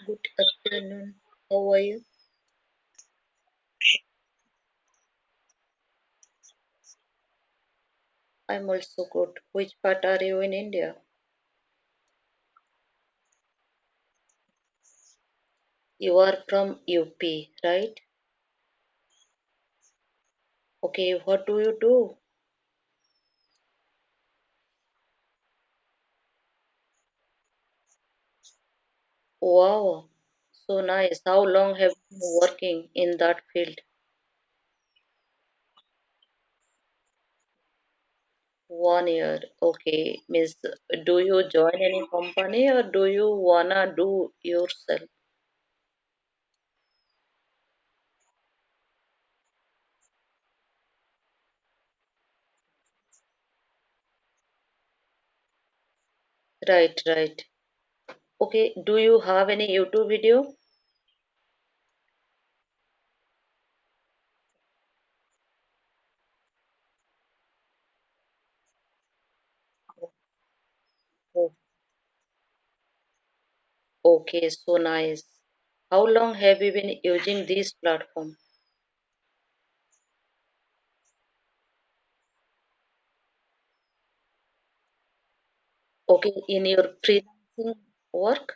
Good afternoon. How are you? I'm also good. Which part are you in India? You are from UP, right? Okay, what do you do? Wow, so nice. How long have you been working in that field? 1 year. Okay, means do you join any company or do you wanna do yourself? Right, right. Okay, do you have any YouTube video? Oh, okay, so nice. How long have you been using this platform? Okay, in your freelancing work?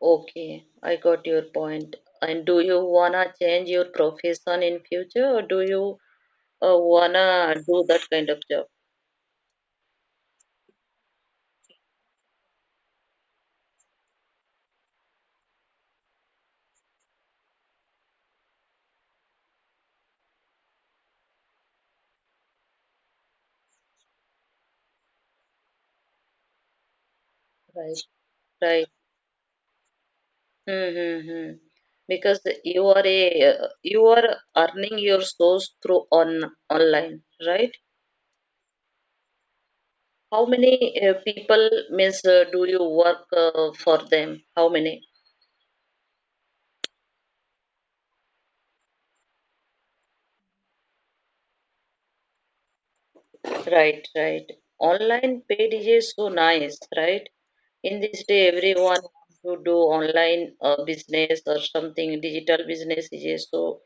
Okay, I got your point. And do you wanna change your profession in future, or do you wanna do that kind of job? Right, right. Mm-hmm. Because you are earning your source through online, right? How many people means do you work for them? How many? Right, right. Online paid is so nice, right? In this day, everyone wants to do online business or something. Digital business is so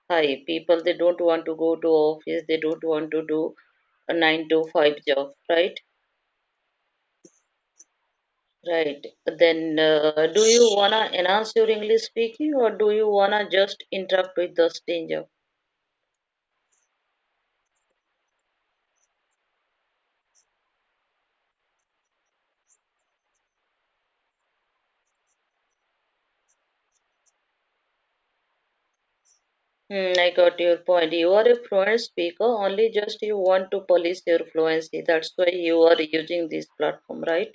high. People they don't want to go to office. They don't want to do a 9 to 5 job, right? Right. Then, do you wanna enhance your English speaking, or do you wanna just interact with the stranger? I got your point. You are a fluent speaker, only just you want to polish your fluency. That's why you are using this platform, right?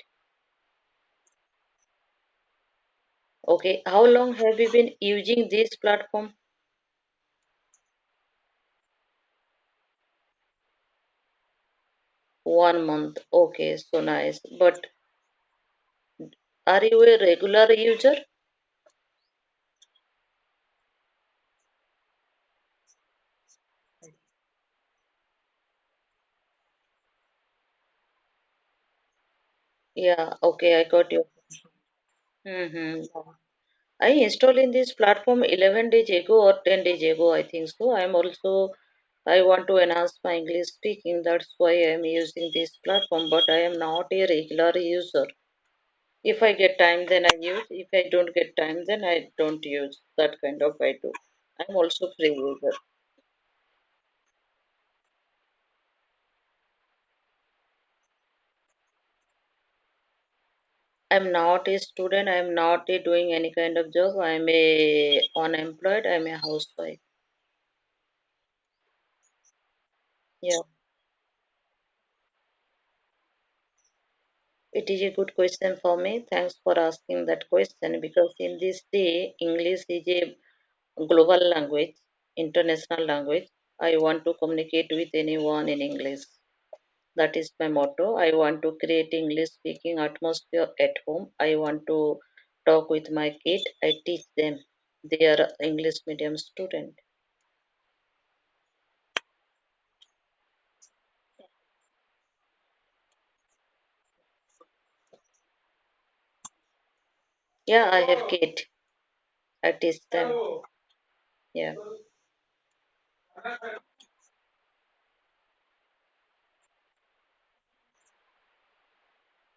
Okay. How long have you been using this platform? 1 month. Okay, so nice. But are you a regular user? Yeah, okay, I got you. Mm-hmm. I installed in this platform 11 days ago or 10 days ago, I think so. I want to enhance my English speaking. That's why I'm using this platform, but I am not a regular user. If I get time, then I use. If I don't get time, then I don't use. That kind of I do. I'm also free user. I'm not a student. I'm not a doing any kind of job. I'm a unemployed. I'm a housewife. Yeah, it is a good question for me. Thanks for asking that question because in this day, English is a global language, international language. I want to communicate with anyone in English. That is my motto. I want to create English speaking atmosphere at home. I want to talk with my kid, I teach them. They are English medium student. Yeah, I have kid. I teach them. Yeah.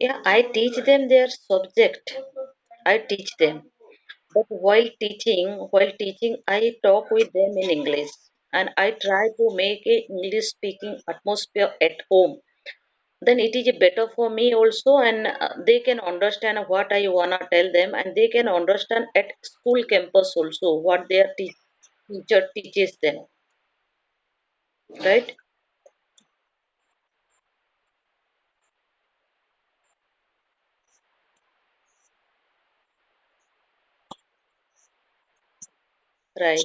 Yeah, I teach them their subject. I teach them. But while teaching, I talk with them in English and I try to make a English speaking atmosphere at home. Then it is better for me also, and they can understand what I wanna tell them, and they can understand at school campus also what their teacher teaches them. Right? Right.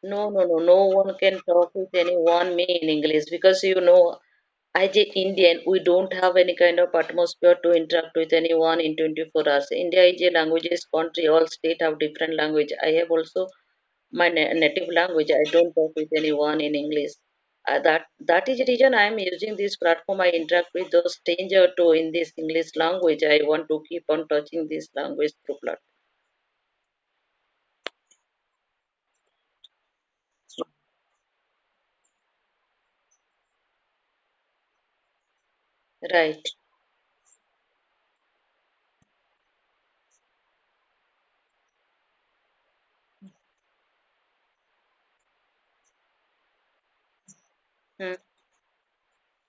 No, no one can talk with anyone me in English because as an Indian, we don't have any kind of atmosphere to interact with anyone in 24 hours. India is a languages country. All state have different language. I have also my native language. I don't talk with anyone in English. That is the reason I am using this platform. I interact with those stranger to in this English language. I want to keep on touching this language through platform. Right. Hmm.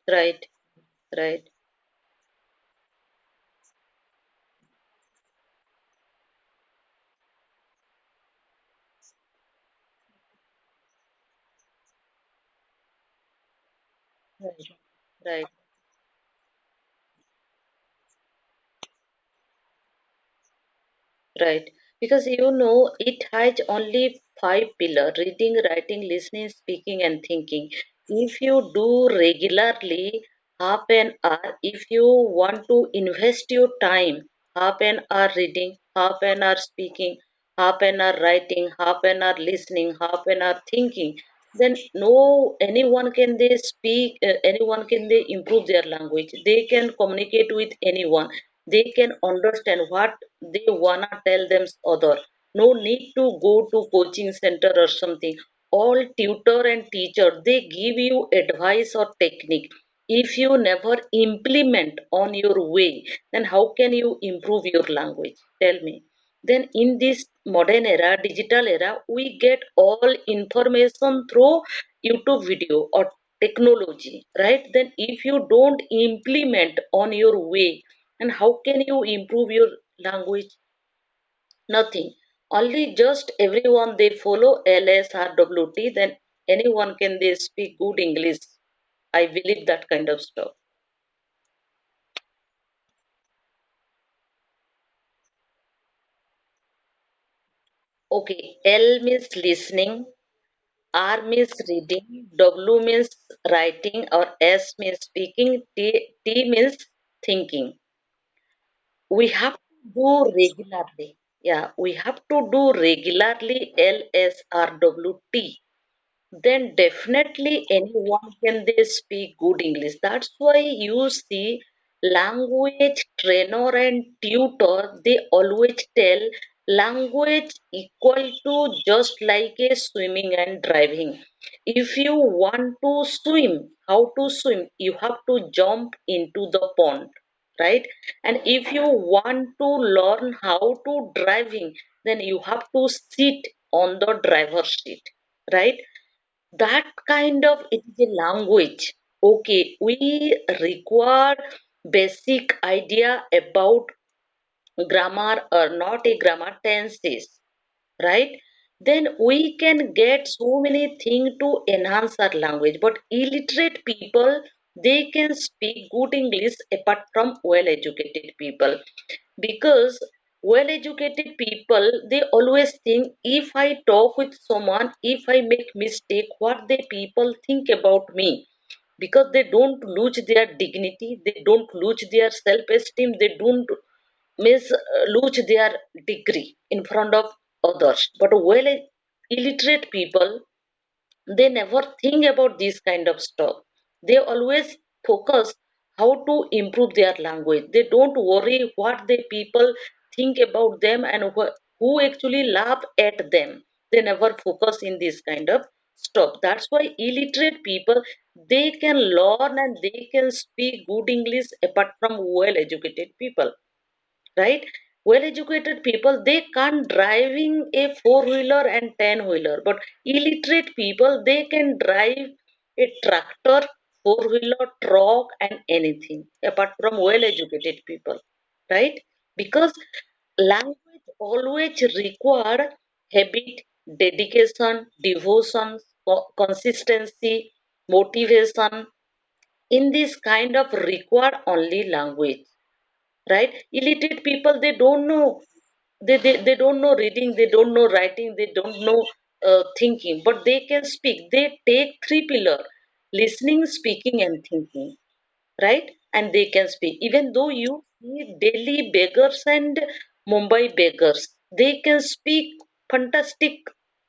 Right. Right. Right. Right. Right, because it has only five pillars: reading, writing, listening, speaking, and thinking. If you do regularly half an hour, if you want to invest your time, half an hour reading, half an hour speaking, half an hour writing, half an hour listening, half an hour thinking, then no anyone can they speak, anyone can they improve their language. They can communicate with anyone, they can understand what they wanna tell them other. No need to go to coaching center or something. All tutor and teacher they give you advice or technique. If you never implement on your way, then how can you improve your language? Tell me. Then in this modern era, digital era, we get all information through YouTube video or technology, right? Then if you don't implement on your way, and how can you improve your language? Nothing. Only just everyone they follow LSRWT, then anyone can they speak good English. I believe that kind of stuff. Okay, L means listening, R means reading, W means writing, or S means speaking, T means thinking. We have to do regularly. Yeah, we have to do regularly LSRWT. Then definitely anyone can they speak good English. That's why you see language trainer and tutor they always tell language equal to just like a swimming and driving. If you want to swim, how to swim? You have to jump into the pond, right? And if you want to learn how to driving, then you have to sit on the driver's seat, right? That kind of it is a language. Okay, we require basic idea about grammar or not a grammar tenses, right? Then we can get so many things to enhance our language. But illiterate people they can speak good English apart from well educated people, because well educated people, they always think, if I talk with someone, if I make mistake, what the people think about me, because they don't lose their dignity, they don't lose their self esteem, they don't lose their degree in front of others. But well illiterate people, they never think about this kind of stuff. They always focus how to improve their language. They don't worry what the people think about them and who actually laugh at them. They never focus in this kind of stuff. That's why illiterate people, they can learn and they can speak good English apart from well educated people, right? Well educated people, they can't driving a four-wheeler and ten-wheeler, but illiterate people, they can drive a tractor, four-wheeler, truck, and anything apart from well educated people, right? Because language always require habit, dedication, devotion, consistency, motivation. In this kind of required only language, right? Illiterate people, they don't know, they don't know reading, they don't know writing, they don't know thinking, but they can speak. They take three pillar: listening, speaking, and thinking, right? And they can speak. Even though you see Delhi beggars and Mumbai beggars, they can speak fantastic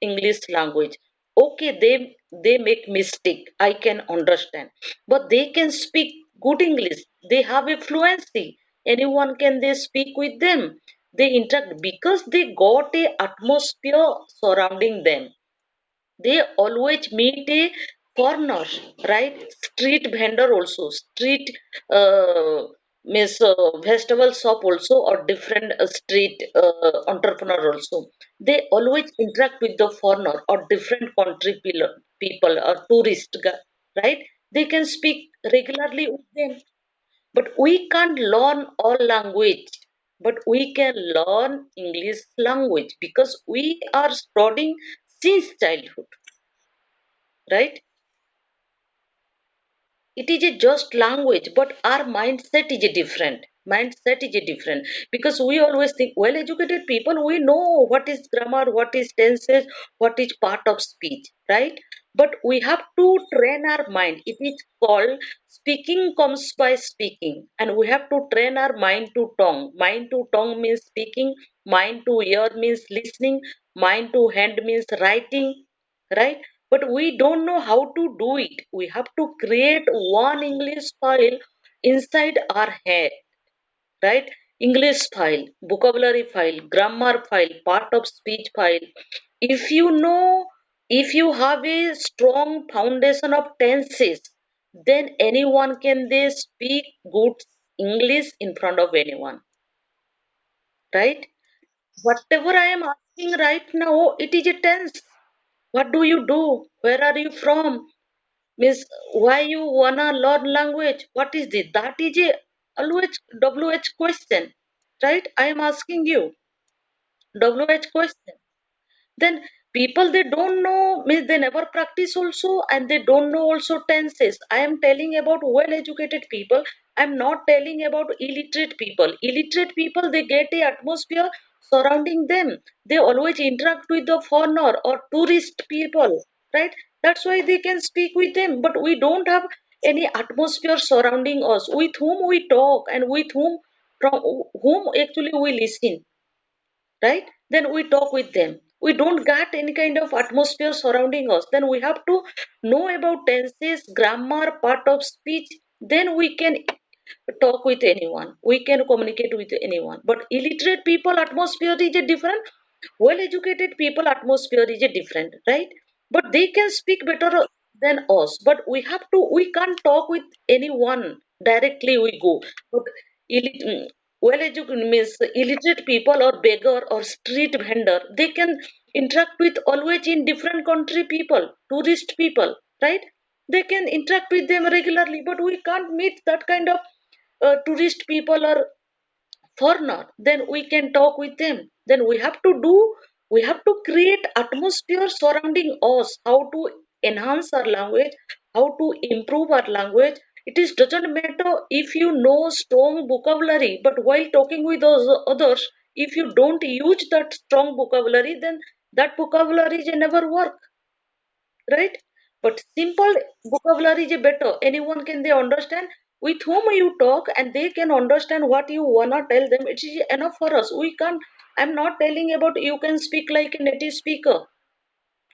English language. Okay, they make mistake, I can understand, but they can speak good English. They have a fluency. Anyone can they speak with them. They interact because they got a atmosphere surrounding them. They always meet a foreigner, right? Street vendor also, street means vegetable shop also, or different street entrepreneur also, they always interact with the foreigner or different country people or tourist right? They can speak regularly with them. But we can't learn all language, but we can learn English language because we are studying since childhood, right? It is a just language, but our mindset is a different. Mindset is a different, because we always think well educated people, we know what is grammar, what is tenses, what is part of speech, right? But we have to train our mind. It is called speaking comes by speaking, and we have to train our mind to tongue. Mind to tongue means speaking, mind to ear means listening, mind to hand means writing, right? But we don't know how to do it. We have to create one English file inside our head, right? English file, vocabulary file, grammar file, part of speech file. If you know, if you have a strong foundation of tenses, then anyone can they speak good English in front of anyone, right? Whatever I am asking right now, it is a tense. What do you do? Where are you from? Means why you wanna learn language? What is it? That is a always WH question, right? I am asking you WH question. Then people, they don't know, means they never practice also, and they don't know also tenses. I am telling about well educated people. I am not telling about illiterate people. Illiterate people, they get a atmosphere surrounding them. They always interact with the foreigner or tourist people, right? That's why they can speak with them. But we don't have any atmosphere surrounding us, with whom we talk and with whom, from whom actually we listen, right? Then we talk with them. We don't get any kind of atmosphere surrounding us. Then we have to know about tenses, grammar, part of speech. Then we can talk with anyone, we can communicate with anyone. But illiterate people atmosphere is a different, well educated people atmosphere is a different, right? But they can speak better than us, but we can't talk with anyone directly. We go, but well educated means illiterate people or beggar or street vendor, they can interact with always in different country people, tourist people, right? They can interact with them regularly, but we can't meet that kind of tourist people or foreigner. Then we can talk with them. Then we have to create atmosphere surrounding us. How to enhance our language, how to improve our language. It is doesn't matter if you know strong vocabulary, but while talking with those others, if you don't use that strong vocabulary, then that vocabulary never work, right? But simple vocabulary is better. Anyone can they understand with whom you talk, and they can understand what you wanna tell them. It is enough for us. We can't. I'm not telling about you can speak like a native speaker,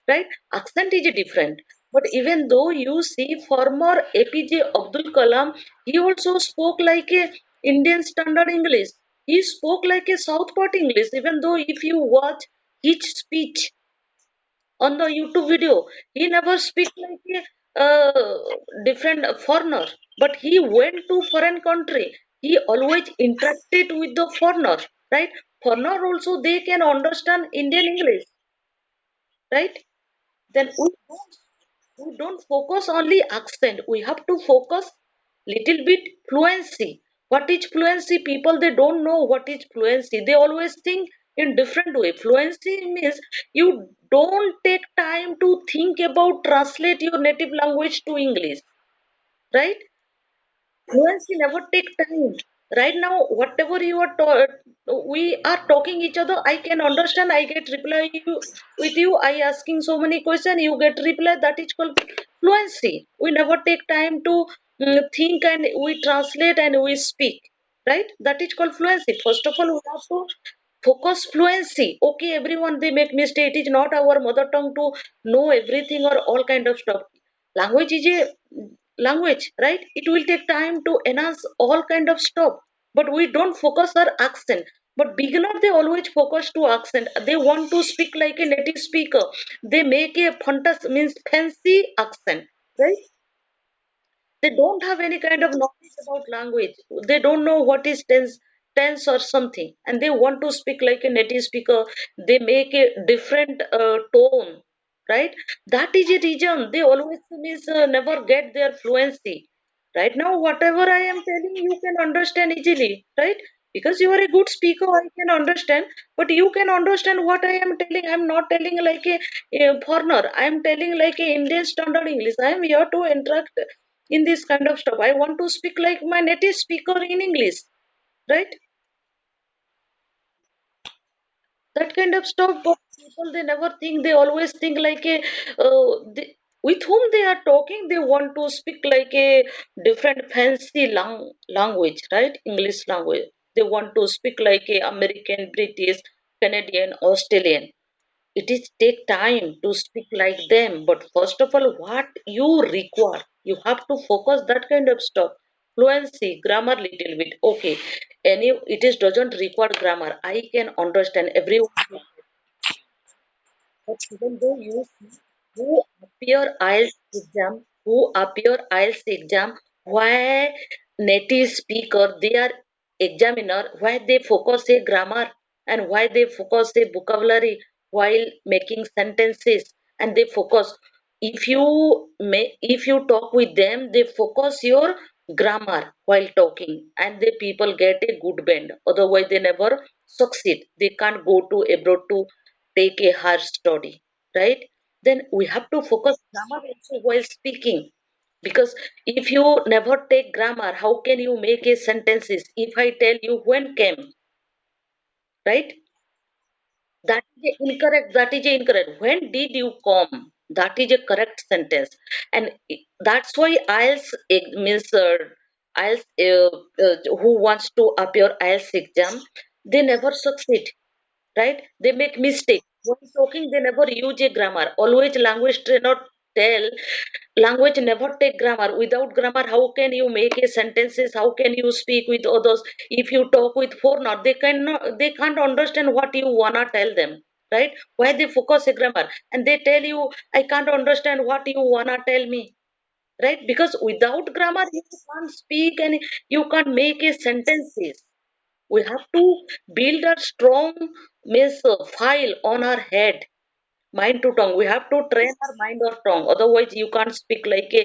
right? Accent is different. But even though you see former APJ Abdul Kalam, he also spoke like a Indian standard English. He spoke like a South Part English. Even though if you watch his speech on the YouTube video, he never speak like a different foreigner. But he went to foreign country. He always interacted with the foreigner, right? Foreigner also they can understand Indian English, right? Then we don't focus only accent. We have to focus little bit fluency. What is fluency? People they don't know what is fluency. They always think in different way. Fluency means you don't take time to think about translate your native language to English, right? Fluency never take time. Right now, whatever you are we are talking each other. I can understand. I get reply you with you. I asking so many questions. You get reply. That is called fluency. We never take time to think and we translate and we speak. Right? That is called fluency. First of all, we have to focus fluency. Okay, everyone they make mistake. It is not our mother tongue to know everything or all kind of stuff. Language is a language, right? It will take time to enhance all kind of stuff, but we don't focus our accent. But beginner they always focus to accent. They want to speak like a native speaker. They make a fantasy means fancy accent, right? They don't have any kind of knowledge about language. They don't know what is tense or something, and they want to speak like a native speaker. They make a different tone, right? That is a reason they always means never get their fluency. Right now whatever I am telling you can understand easily, right? Because you are a good speaker, I can understand. But you can understand what I am telling. I'm not telling like a foreigner. I am telling like a Indian standard English. I am here to interact in this kind of stuff. I want to speak like my native speaker in English, right? That kind of stuff. But people they never think. They always think like a with whom they are talking. They want to speak like a different fancy language, right? English language. They want to speak like a American, British, Canadian, Australian. It is take time to speak like them. But first of all, what you require, you have to focus that kind of stuff. Fluency, grammar little bit, okay. Any it is doesn't require grammar. I can understand everyone. But even though you see who appear IELTS exam, why native speaker, they are examiner, why they focus a grammar and why they focus a vocabulary while making sentences, and they focus. If you talk with them, they focus your grammar while talking, and the people get a good band. Otherwise, they never succeed. They can't go to abroad to take a hard study, right? Then we have to focus grammar also while speaking. Because if you never take grammar, how can you make a sentences? If I tell you when came, right? That is a incorrect. That is a incorrect. When did you come? That is a correct sentence, and that's why IELTS means IELTS. Who wants to appear IELTS exam, they never succeed, right? They make mistake when talking. They never use a grammar. Always language trainer tell language never take grammar. Without grammar, how can you make a sentences? How can you speak with others? If you talk with foreigner, they can't understand what you wanna tell them, right? Why they focus a grammar and they tell you I can't understand what you wanna tell me, right? Because without grammar you can't speak and you can't make a sentences. We have to build a strong means file on our head. Mind to tongue, we have to train our mind or tongue. Otherwise you can't speak like a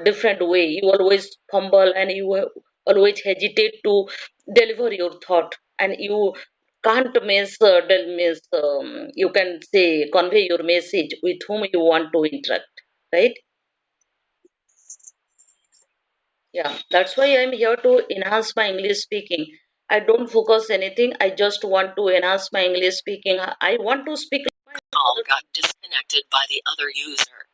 different way. You always fumble and you always hesitate to deliver your thought, and you can't you can say convey your message with whom you want to interact, right? Yeah, that's why I'm here to enhance my English speaking. I don't focus anything. I just want to enhance my English speaking. I want to speak. Call got disconnected by the other user.